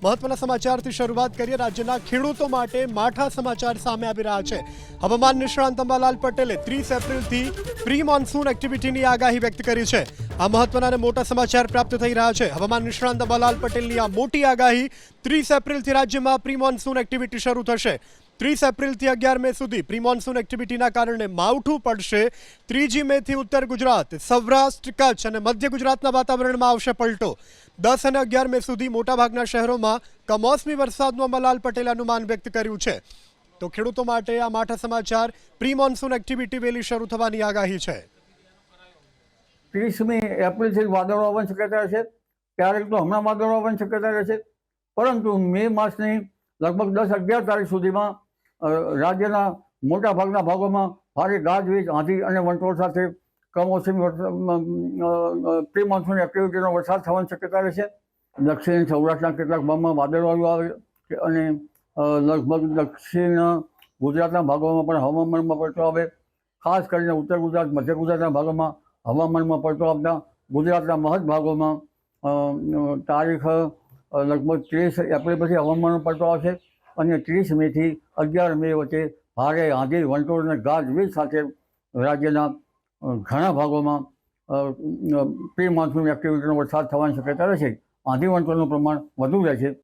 મહત્વના સમાચારથી શરૂઆત કરીએ। રાજ્યના ખેડૂતો માટે માઠા સમાચાર સામે આવી રહ્યા છે। હવામાન નિષ્ણાંત અંબાલાલ પટેલે 30 એપ્રિલથી પ્રી મોન્સૂન એક્ટિવિટીની આગાહી વ્યક્ત કરી છે। આ મહત્વના અને મોટા સમાચાર પ્રાપ્ત થઈ રહ્યા છે। હવામાન નિષ્ણાંત અંબાલાલ પટેલની આ મોટી આગાહી 30 એપ્રિલથી રાજ્યમાં પ્રી મોન્સૂન એક્ટિવિટી શરૂ થશે। 30 એપ્રિલથી 11 મે સુધી પ્રી મોન્સૂન એક્ટિવિટીના કારણે માવઠું પડશે। 3 મેથી ઉત્તર ગુજરાત, સૌરાષ્ટ્ર, કચ્છ અને મધ્ય ગુજરાતના વાતાવરણમાં આવશે પલટો। 10 અને 11 મે સુધી મોટાભાગના શહેરોમાં કમોસમી વરસાદનું અંબાલાલ પટેલે અનુમાન વ્યક્ત કર્યું છે। તો ખેડૂતો માટે આ માઠા સમાચાર, પ્રી મોન્સૂન એક્ટિવિટી વહેલી શરૂ થવાની આગાહી છે। 30મી એપ્રિલથી વાદળો આવવાની શક્યતા છે। ક્યારેક તો હમણાં વાદળો આવવાની શક્યતા રહેશે, પરંતુ મે માસની લગભગ 10-11 તારીખ સુધીમાં રાજ્યના મોટા ભાગના ભાગોમાં ભારે ગાજવીજ, આંધી અને વંટોળ સાથે કમોસમી પ્રી મોન્સૂન એક્ટિવિટીનો વરસાદ થવાની શક્યતા રહેશે। દક્ષિણ સૌરાષ્ટ્રના કેટલાક ભાગમાં વાદળવાળું આવે અને લગભગ દક્ષિણ ગુજરાતના ભાગોમાં પણ હવામાનમાં પલટો આવે। ખાસ કરીને ઉત્તર ગુજરાત, મધ્ય ગુજરાતના ભાગોમાં હવામાનમાં પલટો આવતા ગુજરાતના મહદ ભાગોમાં તારીખ લગભગ 30 એપ્રિલ પછી હવામાનમાં પલટો આવશે અને 30 મેથી 11 મે વચ્ચે ભારે આંધી, વંટોળ અને ગાજવીજ સાથે રાજ્યના ઘણા ભાગોમાં પ્રી મોન્સૂન એક્ટિવિટીનો વરસાદ થવાની શક્યતા રહેશે। આંધી વંટોળનું પ્રમાણ વધુ રહેશે।